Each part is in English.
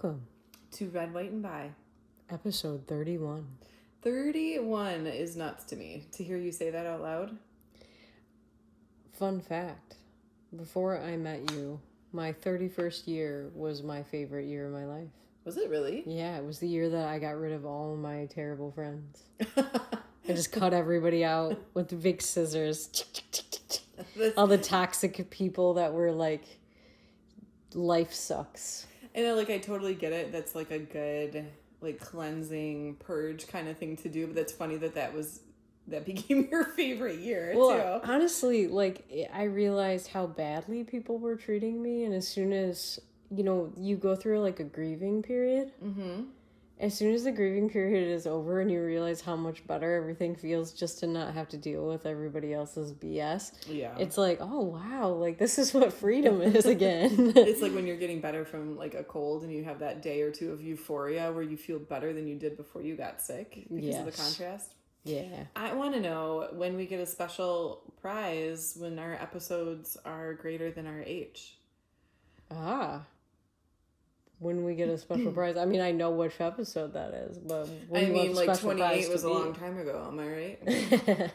Welcome to Red, White, and Bi. Episode 31. 31 is nuts to me, to hear you say that out loud. Fun fact. Before I met you, my 31st year was my favorite year of my life. Was it really? Yeah, it was the year that I got rid of all my terrible friends. I just cut everybody out with the big scissors. All the toxic people that were like, life sucks. And I totally get it. That's like a good, cleansing purge kind of thing to do. But that's funny that became your favorite year, well, too. Honestly, I realized how badly people were treating me. And as soon as, you go through, a grieving period. Mm-hmm. As soon as the grieving period is over and you realize how much better everything feels just to not have to deal with everybody else's BS. Yeah. It's like, oh, wow, this is what freedom is again. It's like when you're getting better from, a cold and you have that day or two of euphoria where you feel better than you did before you got sick because of the contrast. Yeah. I want to know when we get a special prize when our episodes are greater than our age. When we get a special prize. I mean, I know which episode that is, but... 28 was a long time ago, am I right?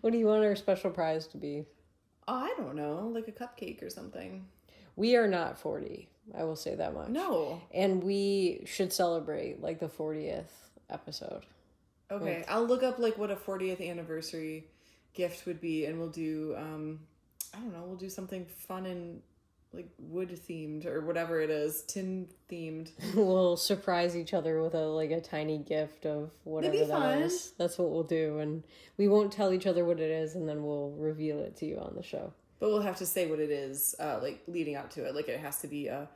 What do you want our special prize to be? Oh, I don't know. Like a cupcake or something. We are not 40. I will say that much. No. And we should celebrate, the 40th episode. Okay, I'll look up, what a 40th anniversary gift would be, and we'll do, I don't know, we'll do something fun and... wood themed or whatever it is, tin themed. We'll surprise each other with a tiny gift of whatever that is. That's what we'll do, and we won't tell each other what it is, and then we'll reveal it to you on the show. But we'll have to say what it is, leading up to it. It has to be a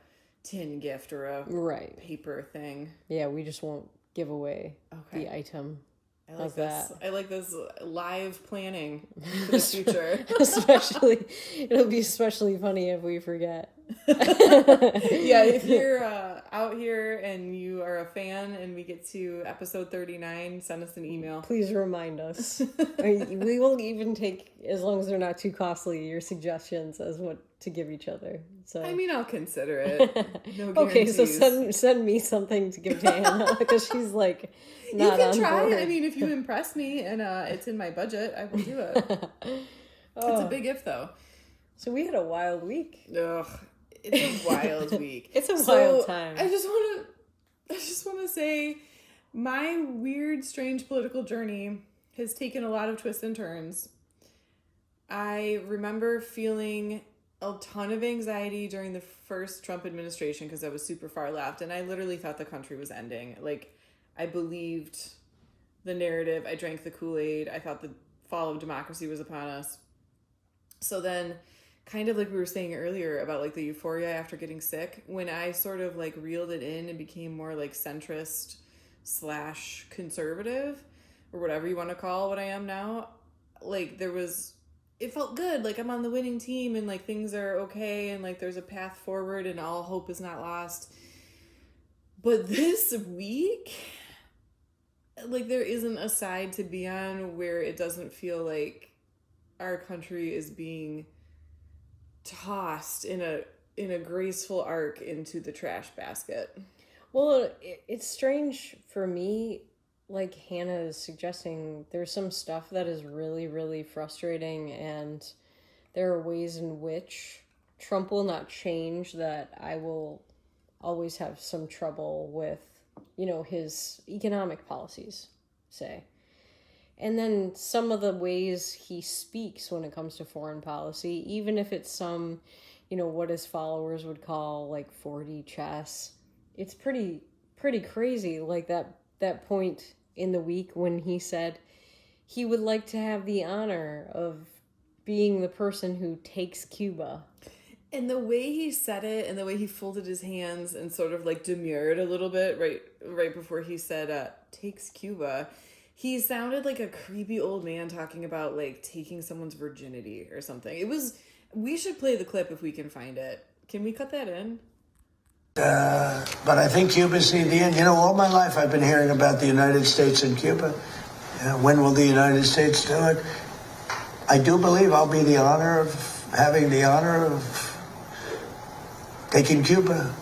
tin gift or a paper thing. Yeah, we just won't give away the item. I like this live planning for the future. It'll be especially funny if we forget. Yeah, if you're out here and you are a fan and we get to episode 39, send us an email. Please remind us. We will even take, as long as they're not too costly, your suggestions as what to give each other. So I'll consider it. No guarantees. Okay, so send me something to give to Hannah because she's not you can on try. board. If you impress me and it's in my budget, I will do it. It's a big if though. So we had a wild week. Ugh, it's a wild week. It's a wild time. I just want to say my weird, strange political journey has taken a lot of twists and turns. I remember feeling a ton of anxiety during the first Trump administration because I was super far left and I literally thought the country was ending. I believed the narrative. I drank the Kool-Aid. I thought the fall of democracy was upon us. So then, kind of like we were saying earlier about the euphoria after getting sick, when I sort of reeled it in and became more centrist / conservative or whatever you want to call what I am now, it felt good. I'm on the winning team and things are okay and there's a path forward and all hope is not lost. But this week, there isn't a side to be on where it doesn't feel like our country is being tossed in a graceful arc into the trash basket. Well, it's strange for me. Hannah is suggesting, there's some stuff that is really, really frustrating, and there are ways in which Trump will not change that I will always have some trouble with, his economic policies, say. And then some of the ways he speaks when it comes to foreign policy, even if it's some, what his followers would call 4D chess, it's pretty crazy. That point in the week when he said he would like to have the honor of being the person who takes Cuba. And the way he said it and the way he folded his hands and sort of demurred a little bit right before he said takes Cuba, he sounded like a creepy old man talking about taking someone's virginity or something. We should play the clip if we can find it. Can we cut that in? But I think Cuba's the end. All my life I've been hearing about the United States and Cuba. When will the United States do it? I do believe I'll be having the honor of taking Cuba.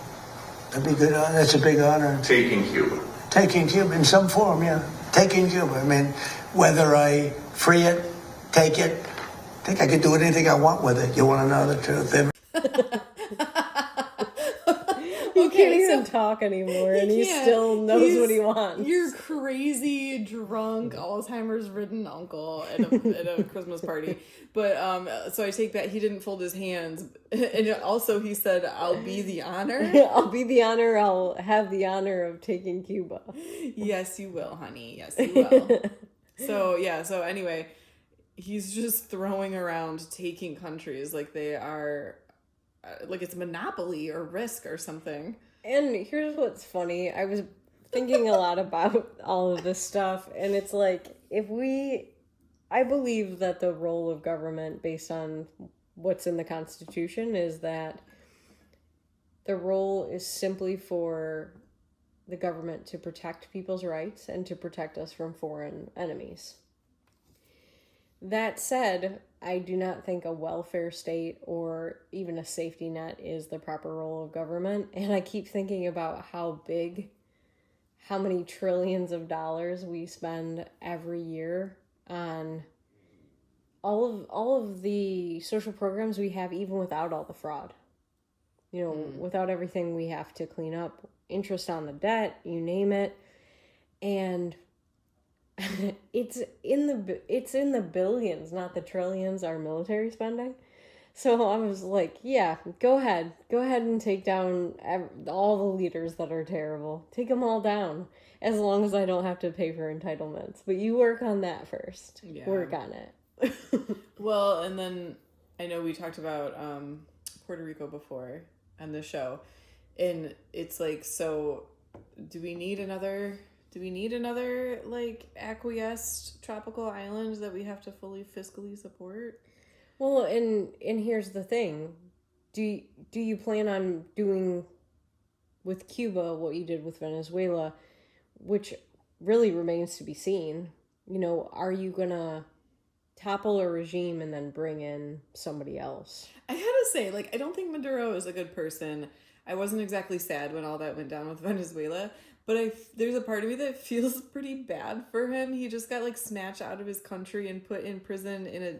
That'd be good. That's a big honor. Taking Cuba. Taking Cuba in some form, yeah. Taking Cuba. I mean, whether I free it, take it, I think I could do anything I want with it. You want to know the truth? He can't even talk anymore, and he still knows what he wants. Your crazy, drunk, Alzheimer's-ridden uncle at a Christmas party. But, so I take that he didn't fold his hands. And also he said, I'll be the honor. I'll be the honor. I'll have the honor of taking Cuba. Yes, you will, honey. Yes, you will. So anyway, he's just throwing around taking countries like they are... like it's Monopoly or Risk or something. And here's what's funny. I was thinking a lot about all of this stuff, and it's like, I believe that the role of government, based on what's in the Constitution, is that the role is simply for the government to protect people's rights and to protect us from foreign enemies. That said, I do not think a welfare state or even a safety net is the proper role of government. And I keep thinking about how many trillions of dollars we spend every year on all of the social programs we have, even without all the fraud. Without everything we have to clean up, interest on the debt, you name it. And it's in the billions, not the trillions, our military spending. So I was like, yeah, go ahead and take down all the leaders that are terrible. Take them all down, as long as I don't have to pay for entitlements. But you work on that first. Yeah. Work on it. Well, and then I know we talked about Puerto Rico before on the show, and it's like, so do we need another like acquiesced tropical island that we have to fully fiscally support? Well, and here's the thing. Do you plan on doing with Cuba what you did with Venezuela, which really remains to be seen? Are you going to topple a regime and then bring in somebody else? I gotta say, I don't think Maduro is a good person. I wasn't exactly sad when all that went down with Venezuela, but there's a part of me that feels pretty bad for him. He just got snatched out of his country and put in prison in a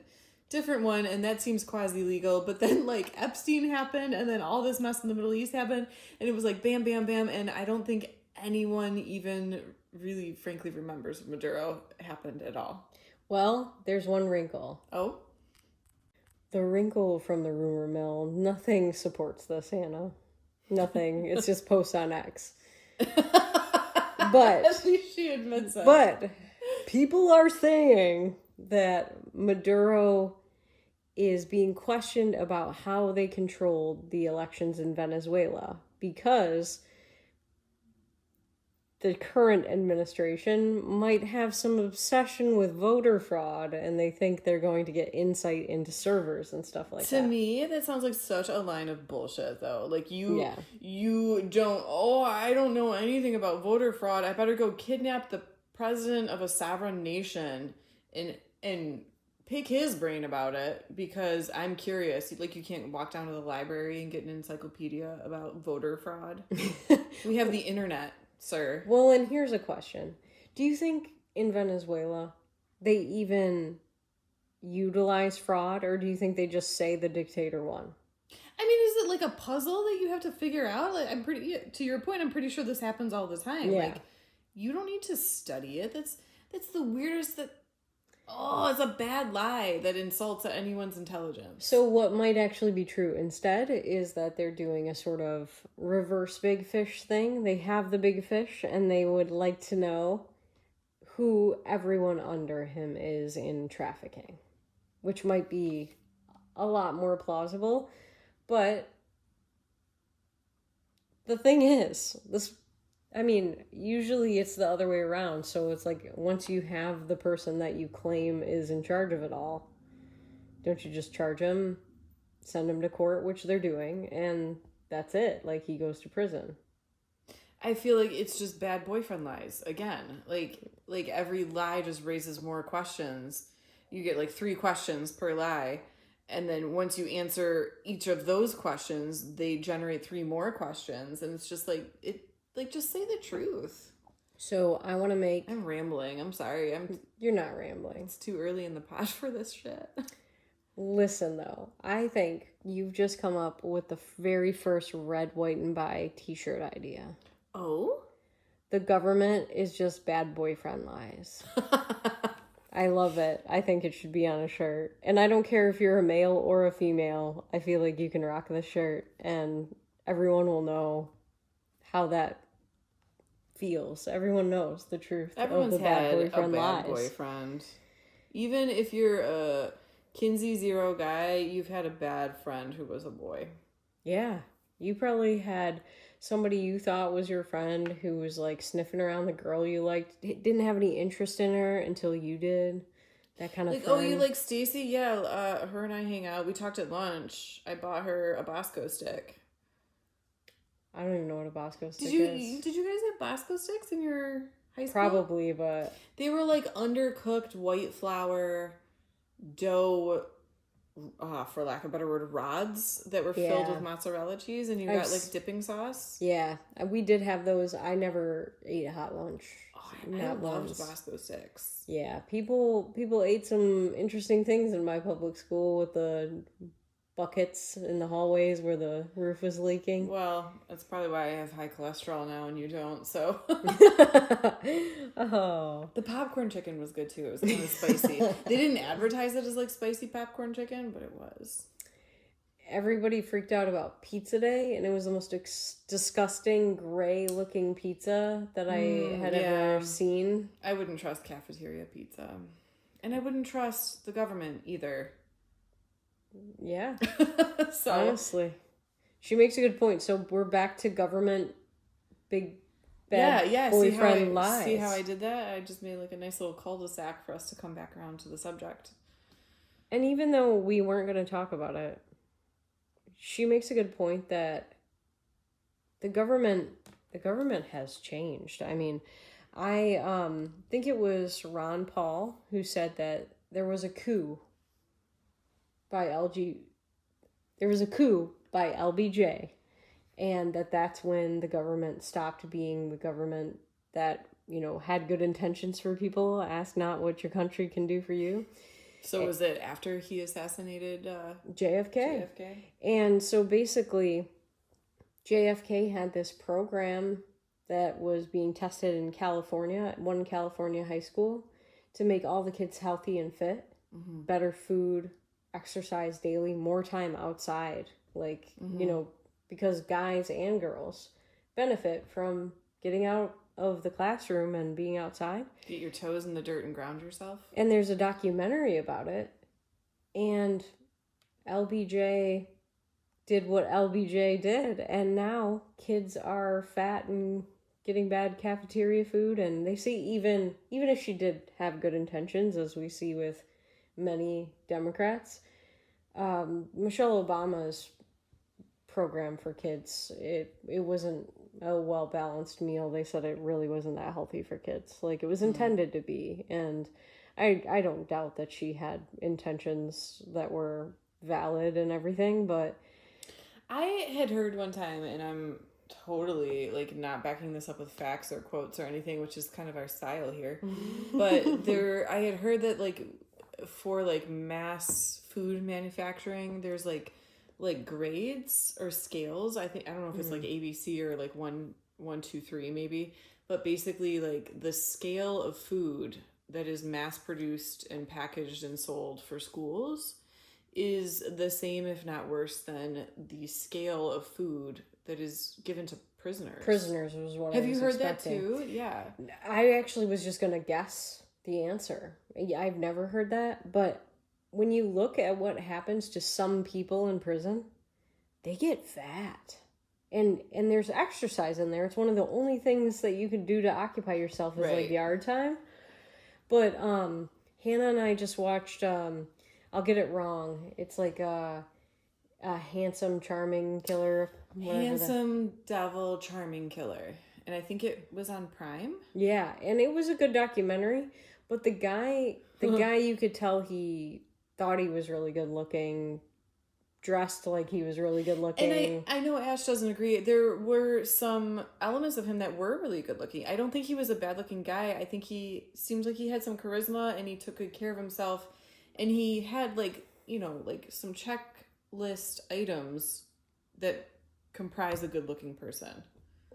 different one, and that seems quasi-legal. But then Epstein happened, and then all this mess in the Middle East happened, and it was bam, bam, bam, and I don't think anyone even really, frankly, remembers Maduro happened at all. Well, there's one wrinkle. Oh? The wrinkle from the rumor mill. Nothing supports this, Hannah. Nothing. It's just posts on X. But at least she admits it. But people are saying that Maduro is being questioned about how they controlled the elections in Venezuela, because the current administration might have some obsession with voter fraud, and they think they're going to get insight into servers and stuff like that. To me, that sounds like such a line of bullshit, though. You don't, I don't know anything about voter fraud. I better go kidnap the president of a sovereign nation and pick his brain about it, because I'm curious. You can't walk down to the library and get an encyclopedia about voter fraud. We have the internet. Sir. Well, and here's a question. Do you think in Venezuela they even utilize fraud, or do you think they just say the dictator won? I mean, is it a puzzle that you have to figure out? To your point, I'm pretty sure this happens all the time. Yeah. You don't need to study it. That's the weirdest it's a bad lie that insults anyone's intelligence. So what might actually be true instead is that they're doing a sort of reverse big fish thing. They have the big fish, and they would like to know who everyone under him is in trafficking, which might be a lot more plausible. But the thing is, usually it's the other way around. So it's once you have the person that you claim is in charge of it all, don't you just charge him, send him to court, which they're doing, and that's it. He goes to prison. I feel like it's just bad boyfriend lies again. Every lie just raises more questions. You get 3 questions per lie, And then once you answer each of those questions, they generate 3 more questions. And it's just like, just say the truth. So I want to make... I'm rambling. I'm sorry. You're not rambling. It's too early in the pod for this shit. Listen, though. I think you've just come up with the very first red, white, and bi t-shirt idea. Oh? The government is just bad boyfriend lies. I love it. I think it should be on a shirt. And I don't care if you're a male or a female. I feel like you can rock this shirt and everyone will know how that feels. Everyone knows the truth Everyone's of the bad had boyfriend a bad lies. boyfriend. Even if you're a Kinsey Zero guy, you've had a bad friend who was a boy. Yeah. You probably had somebody you thought was your friend who was like sniffing around the girl you liked, didn't have any interest in her until you did. That kind of like, friend. oh, you like Stacy? Yeah, her and I hang out. We talked at lunch. I bought her a Bosco stick. I don't even know what a Bosco stick is. is. Did you guys have Bosco sticks in your high school? Probably, but... They were like undercooked white flour dough, for lack of a better word, rods that were filled with mozzarella cheese, and you got like dipping sauce. Yeah, we did have those. I never ate a hot lunch. Oh, I loved Bosco sticks. Yeah, people ate some interesting things in my public school with the buckets in the hallways where the roof was leaking. Well, that's probably why I have high cholesterol now and you don't, so. Oh. The popcorn chicken was good too. It was kind of spicy. They didn't advertise it as like spicy popcorn chicken, but it was. Everybody freaked out about Pizza Day, and it was the most disgusting gray looking pizza that I had ever seen. I wouldn't trust cafeteria pizza. And I wouldn't trust the government either. Yeah. So honestly, she makes a good point. So we're back to government big bad boyfriend lies. See how I did that? I just made like a nice little cul-de-sac for us to come back around to the subject. And even though we weren't going to talk about it, she makes a good point that the government has changed. I mean, I think it was Ron Paul who said that there was a coup by LBJ, and that's when the government stopped being the government that, you know, had good intentions for people. Ask not what your country can do for you. So was it after he assassinated JFK? And so basically JFK had this program that was being tested in California, at one California high school, to make all the kids healthy and fit, better food, exercise daily, more time outside, like, you know, because guys and girls benefit from getting out of the classroom and being outside. Get your toes in the dirt and ground yourself. And there's a documentary about it, and LBJ did what LBJ did, and now kids are fat and getting bad cafeteria food, and they see even if she did have good intentions, as we see with many Democrats, Michelle Obama's program for kids, it wasn't a well-balanced meal. They said it really wasn't that healthy for kids, like it was intended to be. And I don't doubt that she had intentions that were valid and everything, but I had heard one time, and I'm totally like not backing this up with facts or quotes or anything, which is kind of our style here, but I had heard that like for like mass food manufacturing, there's like grades or scales. I don't know if it's like ABC or like 1, 2, 3 maybe, but basically like the scale of food that is mass produced and packaged and sold for schools is the same, if not worse, than the scale of food that is given to prisoners. Prisoners was what Have I was you heard expecting. that too? Yeah. I actually was just going to guess the answer. I've never heard that, but when you look at what happens to some people in prison, they get fat. And there's exercise in there. It's one of the only things that you can do to occupy yourself is like yard time. But Hannah and I just watched, I'll get it wrong. It's like a handsome, charming killer. Handsome Devil Charming Killer. And I think it was on Prime. Yeah, and it was a good documentary. But the guy you could tell he thought he was really good looking, dressed like he was really good looking. And I know Ash doesn't agree. There were some elements of him that were really good looking. I don't think he was a bad looking guy. I think he seemed like he had some charisma and he took good care of himself. And he had like some checklist items that comprise a good looking person.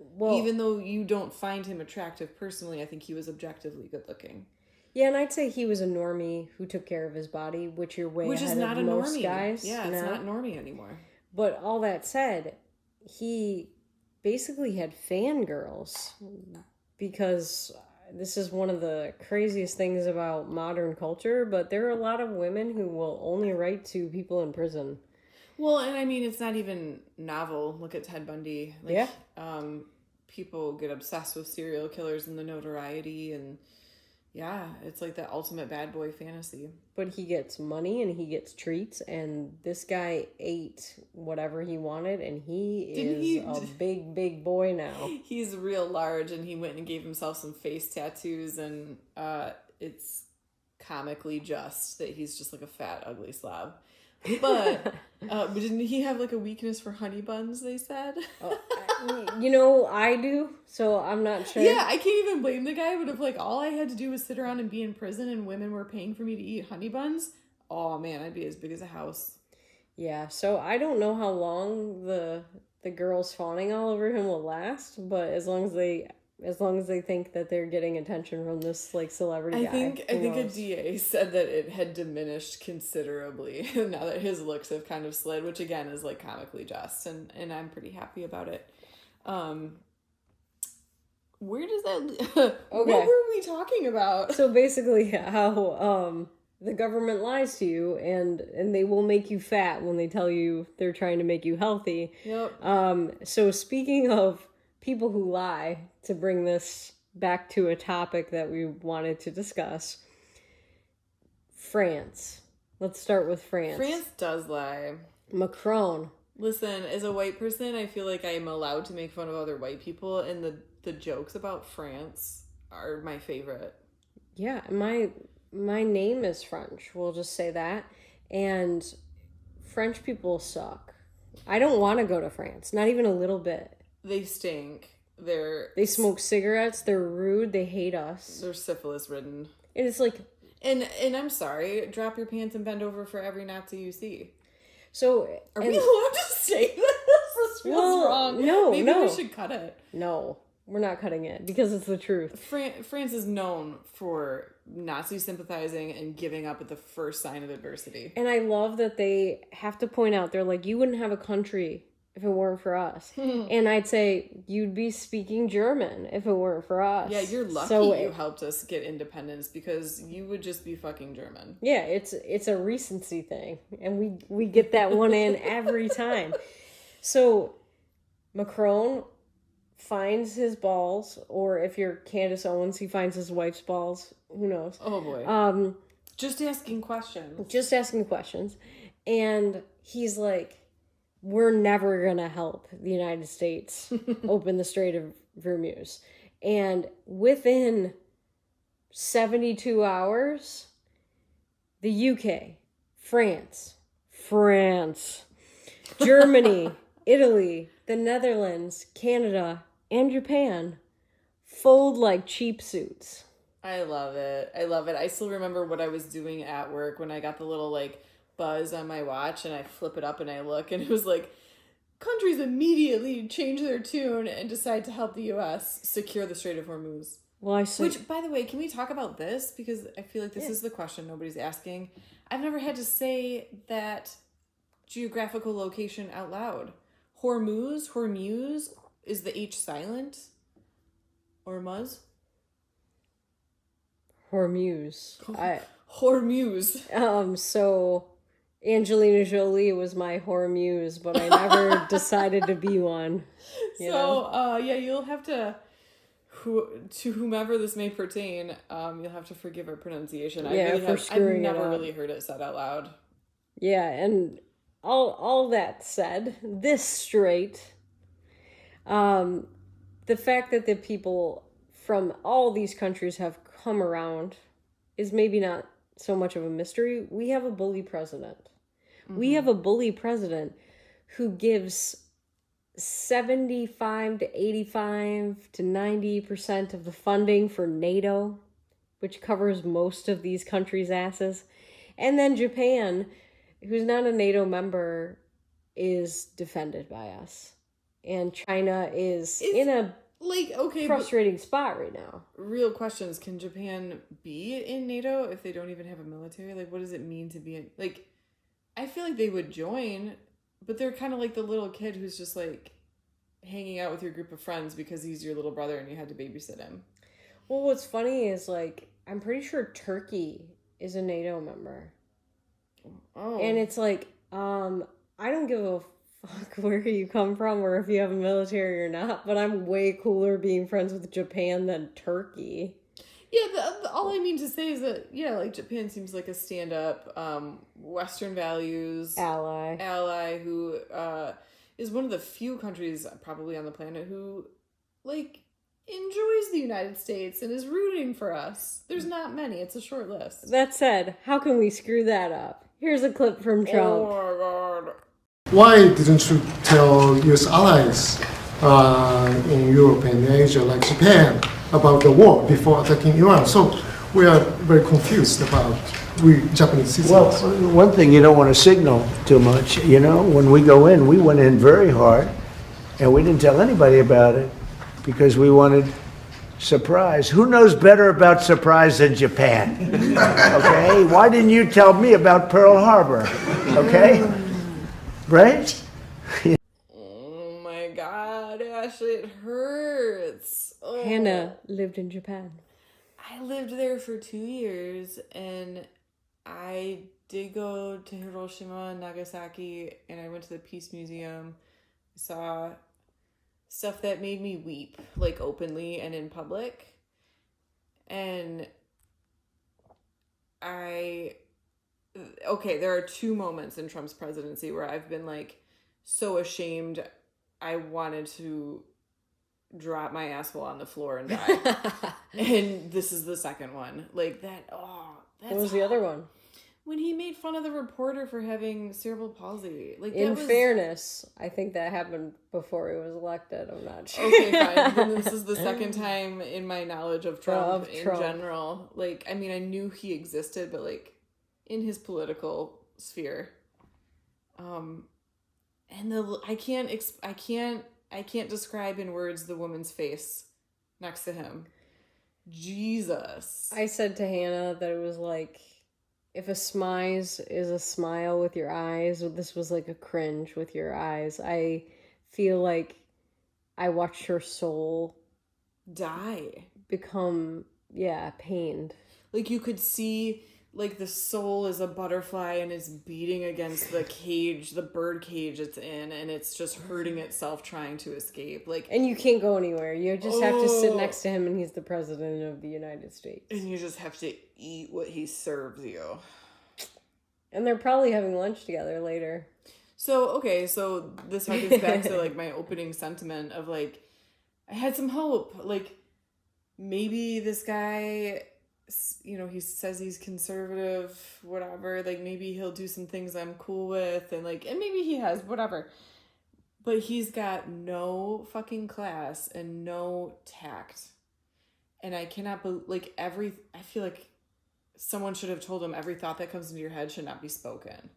Well, even though you don't find him attractive personally, I think he was objectively good looking. Yeah, and I'd say he was a normie who took care of his body, which you're way ahead of most guys. Yeah, it's not normie anymore. But all that said, he basically had fangirls, because this is one of the craziest things about modern culture, but there are a lot of women who will only write to people in prison. Well, and I mean, it's not even novel. Look at Ted Bundy. Yeah. People get obsessed with serial killers and the notoriety, and yeah, it's like the ultimate bad boy fantasy. But he gets money and he gets treats, and this guy ate whatever he wanted, and he is a big boy now. He's real large, and he went and gave himself some face tattoos, and it's comically just that he's just like a fat, ugly slob. But didn't he have like a weakness for honey buns, they said? I do, so I'm not sure. Yeah, I can't even blame the guy, but if like all I had to do was sit around and be in prison and women were paying for me to eat honey buns, oh man, I'd be as big as a house. Yeah, so I don't know how long the girls fawning all over him will last, but as long as they think that they're getting attention from this like celebrity guy. I think a DA said that it had diminished considerably now that his looks have kind of slid, which again is like comically just, and I'm pretty happy about it. Where does that okay. What were we talking about? So basically how the government lies to you, and they will make you fat when they tell you they're trying to make you healthy. Yep. So speaking of people who lie, to bring this back to a topic that we wanted to discuss, France. Let's start with France. France does lie. Macron. Listen, as a white person, I feel like I am allowed to make fun of other white people, and the jokes about France are my favorite. Yeah, my name is French. We'll just say that. And French people suck. I don't want to go to France. Not even a little bit. They stink. They smoke cigarettes. They're rude. They hate us. They're syphilis ridden. And it's like, and I'm sorry, drop your pants and bend over for every Nazi you see. So are we allowed to say this? This feels wrong. No, maybe we should cut it. No, we're not cutting it because it's the truth. France is known for Nazi sympathizing and giving up at the first sign of adversity. And I love that they have to point out, they're like, you wouldn't have a country if it weren't for us. And I'd say you'd be speaking German if it weren't for us. Yeah, you're lucky you helped us get independence, because you would just be fucking German. Yeah, it's a recency thing, and we get that one in every time. So Macron finds his balls, or if you're Candace Owens, he finds his wife's balls. Who knows? Oh boy. Just asking questions. And he's like, we're never going to help the United States open the Strait of Hormuz. And within 72 hours, the UK, France, Germany, Italy, the Netherlands, Canada, and Japan fold like cheap suits. I love it. I still remember what I was doing at work when I got the little like buzz on my watch, and I flip it up and I look, and it was like, countries immediately change their tune and decide to help the U.S. secure the Strait of Hormuz. Well, Which, by the way, can we talk about this? Because I feel like this is the question nobody's asking. I've never had to say that geographical location out loud. Hormuz, is the H silent? Hormuz. So Angelina Jolie was my muse, but I never decided to be one. You'll have to, to whomever this may pertain, you'll have to forgive our pronunciation. I've never really heard it said out loud. Yeah, and all that said, this strait, the fact that the people from all these countries have come around is maybe not so much of a mystery. We have a bully president. We have a bully president who gives 75 to 85 to 90% of the funding for NATO, which covers most of these countries' asses. And then Japan, who's not a NATO member, is defended by us. And China is in a frustrating spot right now. Real questions. Can Japan be in NATO if they don't even have a military? Like, what does it mean to be in... Like, I feel like they would join, but they're kind of like the little kid who's just, like, hanging out with your group of friends because he's your little brother and you had to babysit him. Well, what's funny is, like, I'm pretty sure Turkey is a NATO member. Oh. And it's like, I don't give a fuck where you come from or if you have a military or not, but I'm way cooler being friends with Japan than Turkey. Yeah, all I mean to say is that, yeah, like, Japan seems like a stand-up, Western values... Ally who is one of the few countries probably on the planet who, like, enjoys the United States and is rooting for us. There's not many. It's a short list. That said, how can we screw that up? Here's a clip from Trump. Oh, my God. Why didn't you tell US allies in Europe and Asia, like Japan, about the war before attacking Iran? So we are very confused about we Japanese citizens. Well, one thing you don't want to signal too much. You know, when we go in, we went in very hard, and we didn't tell anybody about it because we wanted surprise. Who knows better about surprise than Japan? Okay? Why didn't you tell me about Pearl Harbor? Okay? Right? Oh my God, Ashley, it hurts. Oh. Hannah lived in Japan. I lived there for 2 years, and I did go to Hiroshima and Nagasaki, and I went to the Peace Museum. I saw stuff that made me weep, like, openly and in public. And there are 2 moments in Trump's presidency where I've been, like, so ashamed I wanted to drop my asshole on the floor and die. And this is the second one. Like, that's What was the other one? When he made fun of the reporter for having cerebral palsy. Like, in fairness, I think that happened before he was elected. I'm not sure. Okay, fine. Then this is the second time in my knowledge of Trump in general. Like, I mean, I knew he existed, but, like, in his political sphere. And I can't describe in words the woman's face next to him. Jesus. I said to Hannah that it was like, if a smize is a smile with your eyes, this was like a cringe with your eyes. I feel like I watched her soul die. Become, pained. Like, you could see, like, the soul is a butterfly and is beating against the cage, the bird cage it's in, and it's just hurting itself trying to escape. Like, and you can't go anywhere. You just have to sit next to him, and he's the president of the United States. And you just have to eat what he serves you. And they're probably having lunch together later. So this harkens back to, like, my opening sentiment of, like, I had some hope. Like, maybe this guy, you know, he says he's conservative, whatever. Like, maybe he'll do some things I'm cool with, and maybe he has, whatever. But he's got no fucking class and no tact. And I cannot believe, I feel like someone should have told him every thought that comes into your head should not be spoken.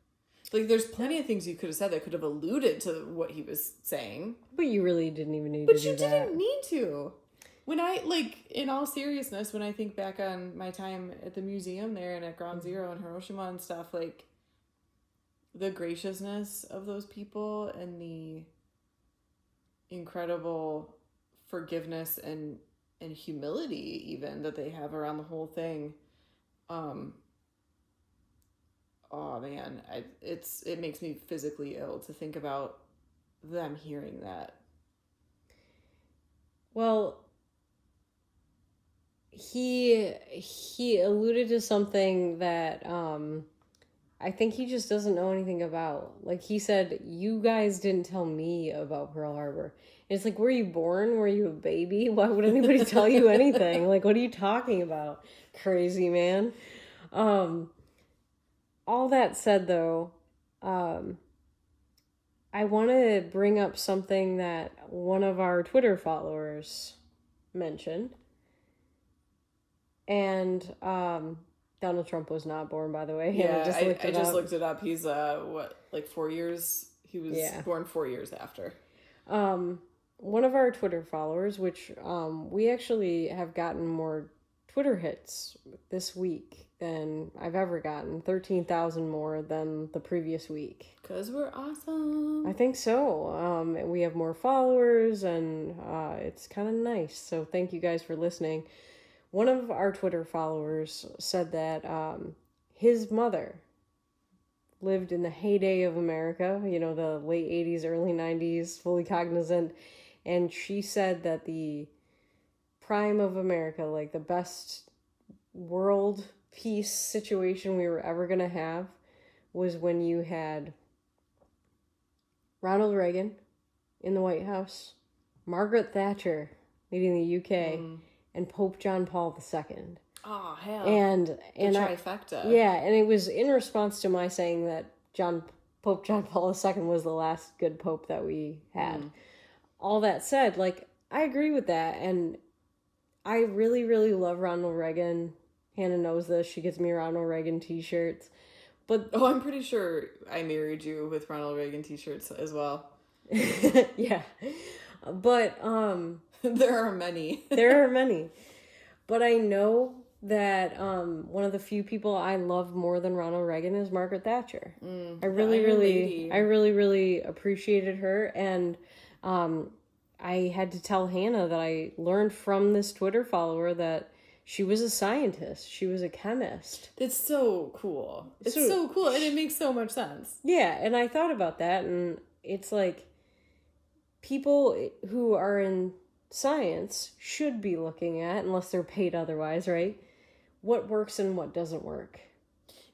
Like, there's plenty of things you could have said that could have alluded to what he was saying. But you really didn't even need to do that. But you didn't need to. When I, in all seriousness, when I think back on my time at the museum there and at Ground Zero and Hiroshima and stuff, like, the graciousness of those people and the incredible forgiveness and humility even that they have around the whole thing. Oh man, it makes me physically ill to think about them hearing that. Well, he alluded to something that I think he just doesn't know anything about. Like, he said, you guys didn't tell me about Pearl Harbor. And it's like, were you born? Were you a baby? Why would anybody tell you anything? Like, what are you talking about? Crazy man. All that said, though, I want to bring up something that one of our Twitter followers mentioned. And Donald Trump was not born, by the way. Yeah, I just looked it up. He's, 4 years? He was born 4 years after. One of our Twitter followers, which we actually have gotten more Twitter hits this week than I've ever gotten. 13,000 more than the previous week. Because we're awesome. I think so. We have more followers, and it's kind of nice. So thank you guys for listening. One of our Twitter followers said that his mother lived in the heyday of America, the late 80s, early 90s, fully cognizant. And she said that the prime of America, like the best world peace situation we were ever going to have, was when you had Ronald Reagan in the White House, Margaret Thatcher leading the UK, and Pope John Paul II. Oh, hell. And the trifecta. And it was in response to my saying that Pope John Paul II was the last good pope that we had. All that said, I agree with that, and I really, really love Ronald Reagan. Hannah knows this. She gets me Ronald Reagan t-shirts. But I'm pretty sure I married you with Ronald Reagan t-shirts as well. Yeah. But there are many. There are many. But I know that one of the few people I love more than Ronald Reagan is Margaret Thatcher. I really appreciated her, and I had to tell Hannah that I learned from this Twitter follower that she was a scientist. She was a chemist. It's so cool. It's so cool, and it makes so much sense. Yeah, and I thought about that, and it's like people who are in science should be looking at, unless they're paid otherwise, right? What works and what doesn't work.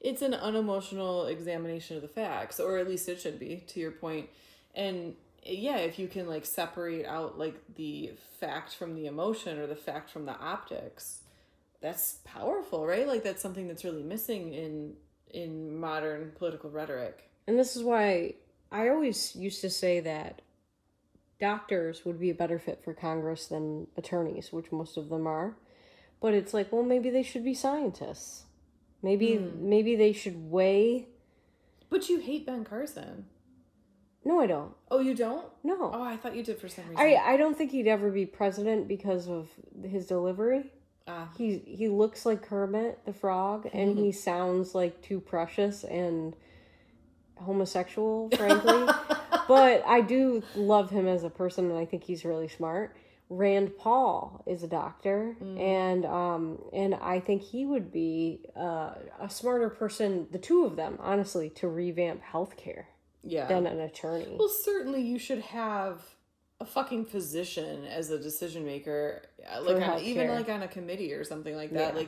It's an unemotional examination of the facts, or at least it should be, to your point. And yeah, if you can separate out the fact from the emotion or the fact from the optics, that's powerful, right? That's something that's really missing in modern political rhetoric. And this is why I always used to say that doctors would be a better fit for Congress than attorneys, which most of them are. But it's well, maybe they should be scientists. Maybe they should weigh. But you hate Ben Carson. No, I don't. Oh, you don't? No. Oh, I thought you did for some reason. I don't think he'd ever be president because of his delivery. He looks like Kermit the Frog, and he sounds like Too Precious and homosexual, frankly. But I do love him as a person, and I think he's really smart. Rand Paul is a doctor, and I think he would be a smarter person, the two of them, honestly, to revamp healthcare than an attorney. Well, certainly you should have a fucking physician as a decision maker, even on a committee or something like that. Yeah.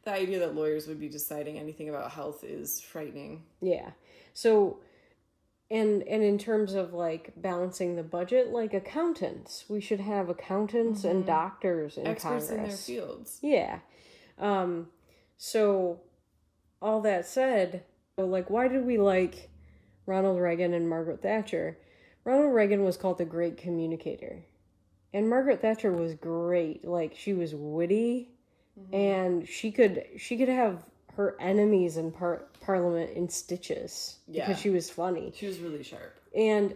The idea that lawyers would be deciding anything about health is frightening. Yeah. So, and in terms of balancing the budget, accountants, we should have accountants and doctors in experts Congress. in their fields. Yeah. So all that said, why did we like Ronald Reagan and Margaret Thatcher? Ronald Reagan was called the great communicator, and Margaret Thatcher was great. She was witty, and she could have her enemies in Parliament in stitches because she was funny. She was really sharp. And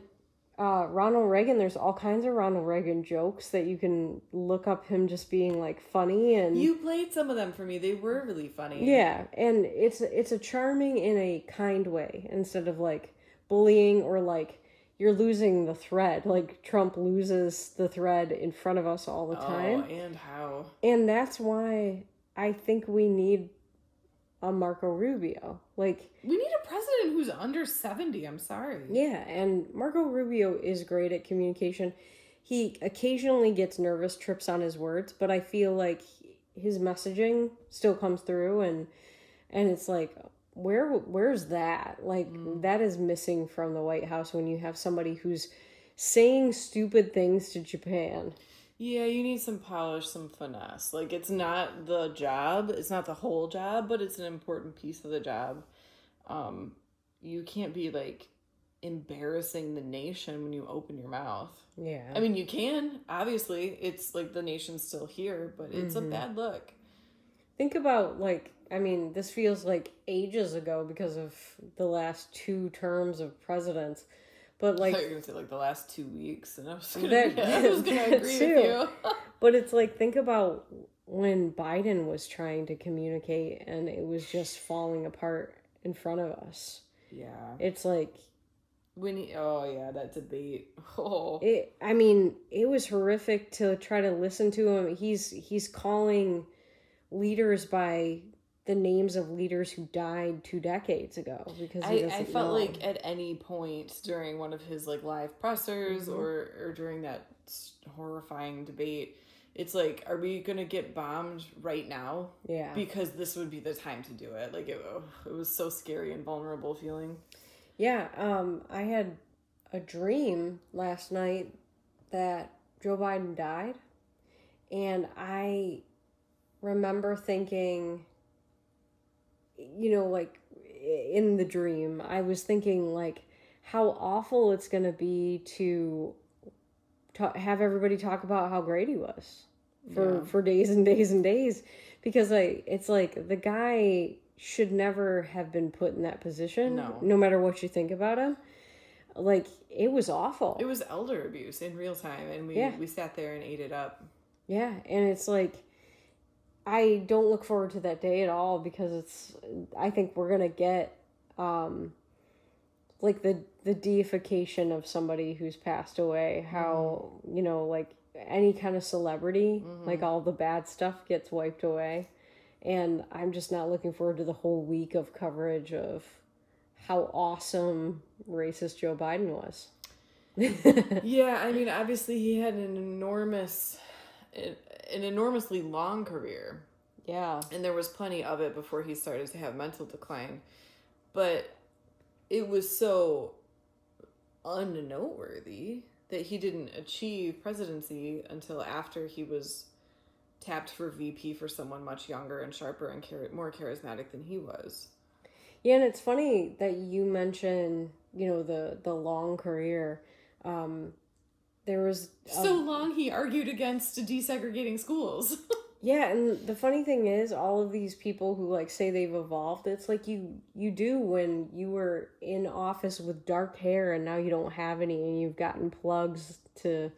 Ronald Reagan, there's all kinds of Ronald Reagan jokes that you can look up him just being funny, and you played some of them for me. They were really funny. Yeah, and it's a charming in a kind way instead of bullying or you're losing the thread. Trump loses the thread in front of us all the time. Oh, and how? And that's why I think we need a Marco Rubio. We need a president who's under 70. I'm sorry. Yeah, and Marco Rubio is great at communication. He occasionally gets nervous, trips on his words, but I feel his messaging still comes through, and it's where's that? That is missing from the White House when you have somebody who's saying stupid things to Japan. Yeah, you need some polish, some finesse. Like, it's not the job, it's not the whole job, but it's an important piece of the job. You can't be, like, embarrassing the nation when you open your mouth. Yeah. I mean, you can, obviously. It's, like, the nation's still here, but it's a bad look. Think about, like, I mean, this feels like ages ago because of the last 2 terms of presidents. But, I like, thought you were going to say, like, the last 2 weeks, and I was going that, to that agree too. with you. But it's like, think about when Biden was trying to communicate and it was just falling apart in front of us. Yeah. It's like, that debate. Oh. I mean, it was horrific to try to listen to him. He's calling leaders by the names of leaders who died 2 decades ago because I felt like at any point during one of his like live pressers or during that horrifying debate, it's like, are we gonna get bombed right now? Yeah, because this would be the time to do it. Like it was so scary and vulnerable feeling. Yeah, I had a dream last night that Joe Biden died, and I remember thinking, you know, like in the dream, I was thinking like how awful it's going to be to have everybody talk about how great he was for days and days and days, because it's like the guy should never have been put in that position. No matter what you think about him. Like, it was awful. It was elder abuse in real time, and we sat there and ate it up. Yeah, and it's like, I don't look forward to that day at all, because I think we're gonna get like the deification of somebody who's passed away. How you know, like any kind of celebrity, like all the bad stuff gets wiped away, and I'm just not looking forward to the whole week of coverage of how awesome racist Joe Biden was. Yeah, I mean, obviously he had an enormously long career. Yeah. And there was plenty of it before he started to have mental decline. But it was so unnoteworthy that he didn't achieve presidency until after he was tapped for VP for someone much younger and sharper and more charismatic than he was. Yeah, and it's funny that you mention, you know, the long career. There was so long he argued against desegregating schools. Yeah, and the funny thing is, all of these people who like say they've evolved, it's like you do when you were in office with dark hair and now you don't have any, and you've gotten plugs to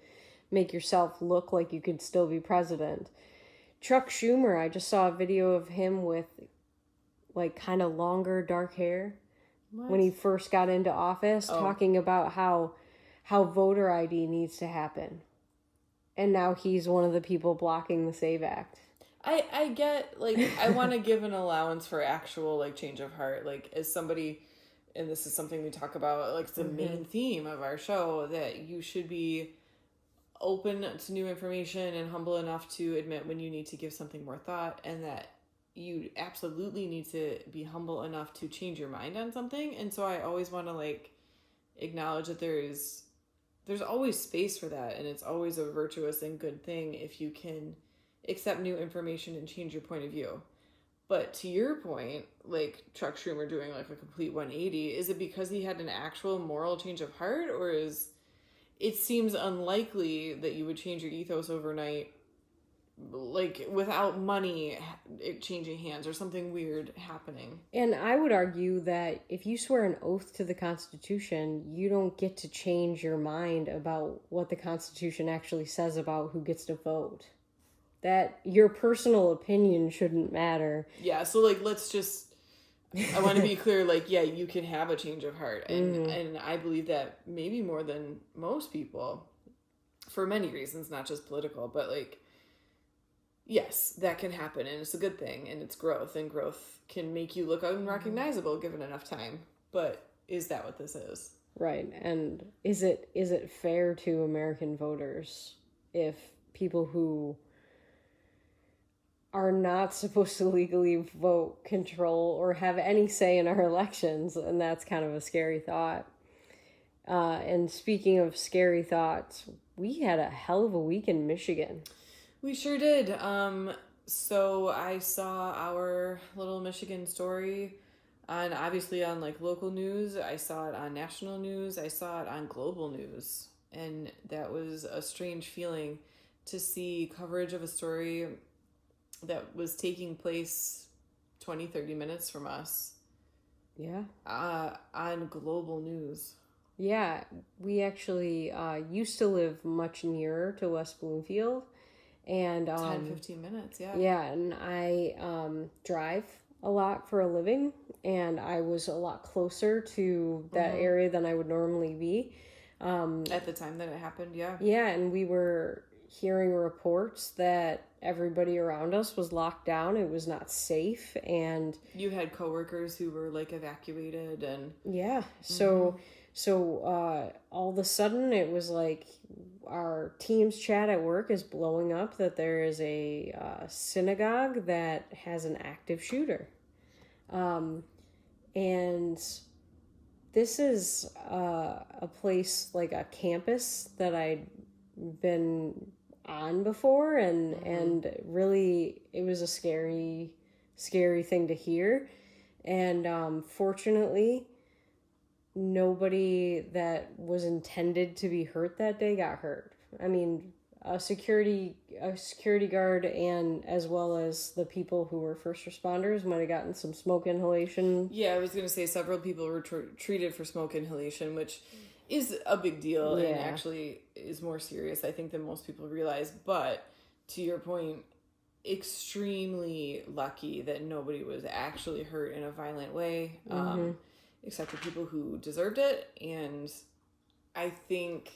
make yourself look like you could still be president. Chuck Schumer, I just saw a video of him with like kind of longer dark hair when he first got into office, talking about how voter ID needs to happen. And now he's one of the people blocking the SAVE Act. I get, like, I want to give an allowance for actual, like, change of heart. Like, as somebody, and this is something we talk about, like, it's the main theme of our show, that you should be open to new information and humble enough to admit when you need to give something more thought, and that you absolutely need to be humble enough to change your mind on something. And so I always want to, like, acknowledge that there's always space for that, and it's always a virtuous and good thing if you can accept new information and change your point of view. But to your point, like Chuck Schumer doing like a complete 180, is it because he had an actual moral change of heart, or is it seems unlikely that you would change your ethos overnight, like without money changing hands or something weird happening? And I would argue that if you swear an oath to the Constitution, you don't get to change your mind about what the Constitution actually says about who gets to vote. That your personal opinion shouldn't matter. Yeah, so like I want to be clear, like, yeah, you can have a change of heart, and I believe that maybe more than most people, for many reasons, not just political, but like, yes, that can happen, and it's a good thing, and it's growth, and growth can make you look unrecognizable given enough time. But is that what this is? Right, and is it fair to American voters if people who are not supposed to legally vote, control, or have any say in our elections? And that's kind of a scary thought. And speaking of scary thoughts, we had a hell of a week in Michigan. We sure did. So I saw our little Michigan story obviously on like local news. I saw it on national news. I saw it on global news. And that was a strange feeling to see coverage of a story that was taking place 20, 30 minutes from us. Yeah. On global news. Yeah, we actually used to live much nearer to West Bloomfield. And 10, 15 minutes, yeah. Yeah, and I drive a lot for a living, and I was a lot closer to that area than I would normally be. At the time that it happened, yeah. Yeah, and we were hearing reports that everybody around us was locked down. It was not safe, and you had coworkers who were like evacuated, and yeah, so all of a sudden it was like our team's chat at work is blowing up that there is a synagogue that has an active shooter. And this is a place, like a campus that I'd been on before, and really it was a scary thing to hear. And fortunately, nobody that was intended to be hurt that day got hurt. I mean, a security guard, and as well as the people who were first responders might have gotten some smoke inhalation. Yeah, I was going to say several people were treated for smoke inhalation, which is a big deal and actually is more serious, I think, than most people realize. But to your point, extremely lucky that nobody was actually hurt in a violent way. Except for people who deserved it. And I think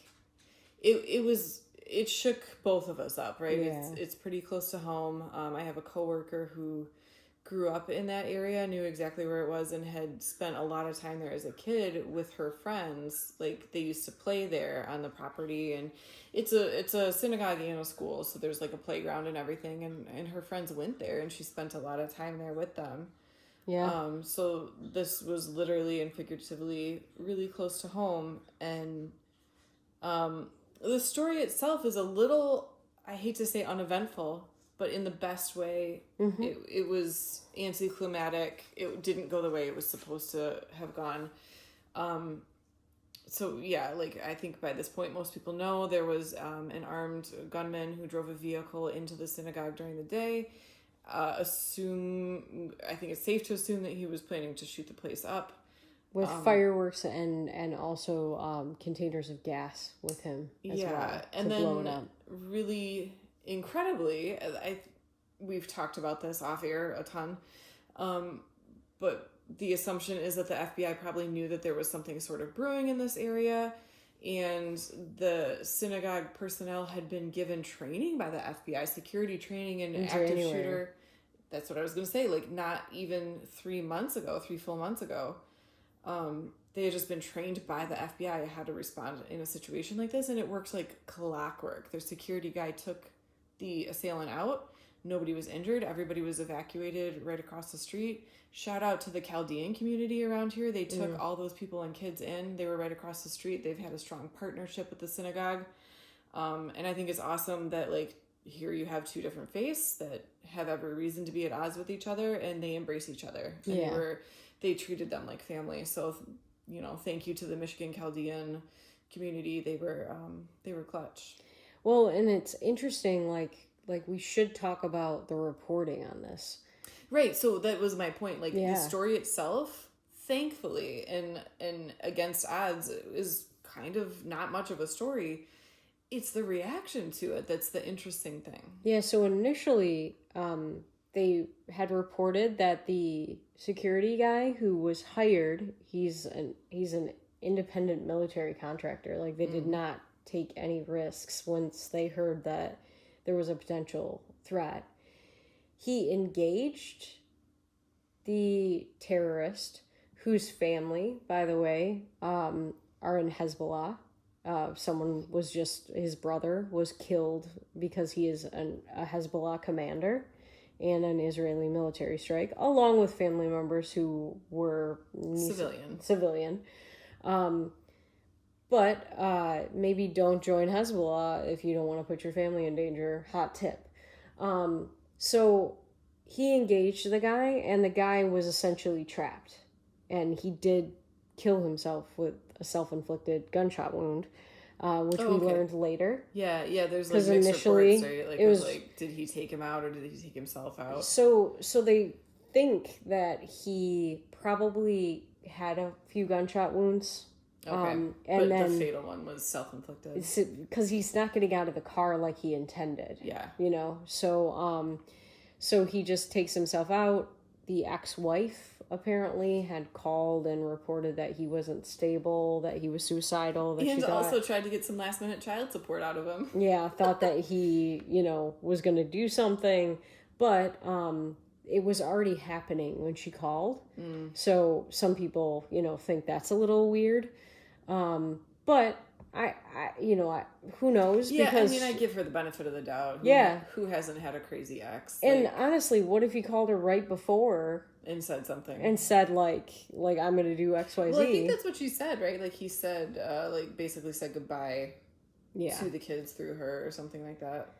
it shook both of us up, right? Yeah. It's pretty close to home. I have a coworker who grew up in that area, knew exactly where it was, and had spent a lot of time there as a kid with her friends. Like, they used to play there on the property, and it's a synagogue and a school, so there's like a playground and everything, and her friends went there, and she spent a lot of time there with them. Yeah. So this was literally and figuratively really close to home. And the story itself is a little, I hate to say uneventful, but in the best way. It was anticlimactic. It didn't go the way it was supposed to have gone. So yeah, like, I think by this point most people know there was an armed gunman who drove a vehicle into the synagogue during the day. I think it's safe to assume that he was planning to shoot the place up With fireworks and also containers of gas with him as well and to then blow it up. Really incredibly, we've talked about this off air a ton, but the assumption is that the FBI probably knew that there was something sort of brewing in this area, and the synagogue personnel had been given training by the FBI, security training and active shooter. That's what I was going to say. Like, not even 3 full months ago, they had just been trained by the FBI how to respond in a situation like this, and it worked like clockwork. Their security guy took the assailant out. Nobody was injured. Everybody was evacuated right across the street. Shout out to the Chaldean community around here. They took all those people and kids in. They were right across the street. They've had a strong partnership with the synagogue. And I think it's awesome that, like, here you have two different faiths that have every reason to be at odds with each other, and they embrace each other. And they treated them like family. So, thank you to the Michigan Chaldean community. They were clutch. Well, and it's interesting, like we should talk about the reporting on this. Right, so that was my point. Like, the story itself, thankfully, and against odds, is kind of not much of a story. It's the reaction to it that's the interesting thing. Yeah, so initially, they had reported that the security guy who was hired, he's an independent military contractor. Like, they did not take any risks once they heard that there was a potential threat. He engaged the terrorist, whose family, by the way, are in Hezbollah. His brother was killed because he is a Hezbollah commander in an Israeli military strike, along with family members who were civilian. But maybe don't join Hezbollah if you don't want to put your family in danger. Hot tip. So he engaged the guy, and the guy was essentially trapped. And he did kill himself with a self-inflicted gunshot wound, which we learned later. Yeah, there's like 'Cause mixed initially, reports, right? Like, it was like, did he take him out or did he take himself out? So they think that he probably had a few gunshot wounds. Okay, and but then the fatal one was self-inflicted. because he's not getting out of the car like he intended. Yeah. You know, so he just takes himself out. The ex-wife apparently had called and reported that he wasn't stable, that he was suicidal. That And she thought, also tried to get some last-minute child support out of him. yeah, thought that he, was going to do something, but it was already happening when she called. So some people, think that's a little weird. But I who knows? Yeah, Because, I mean, I give her the benefit of the doubt. Yeah. Who hasn't had a crazy ex? And honestly, what if he called her right before and said something. and said like I'm gonna do XYZ? Well, I think that's what she said, right? Like he said, basically said goodbye to the kids through her or something like that.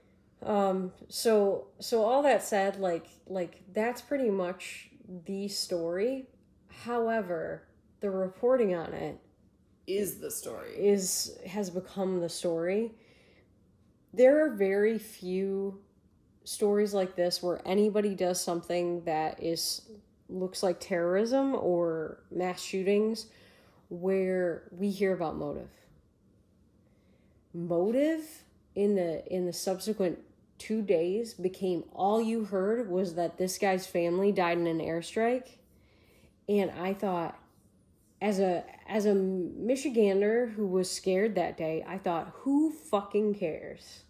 So all that said, like that's pretty much the story. However, the reporting on it Is the story. has become the story. There are very few stories like this where anybody does something that looks like terrorism or mass shootings where we hear about motive. Motive in the subsequent 2 days became all you heard was that this guy's family died in an airstrike. And I thought, as a Michigander who was scared that day, I thought, who fucking cares?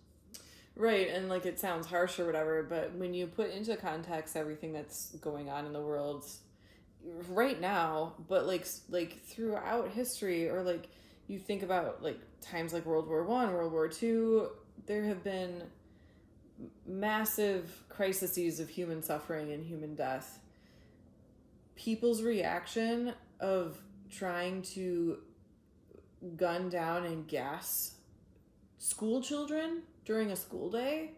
Right, and like it sounds harsh or whatever, but when you put into context everything that's going on in the world right now, but like throughout history, or like you think about like times like World War I, World War II, there have been massive crises of human suffering and human death. People's reaction of trying to gun down and gas school children during a school day,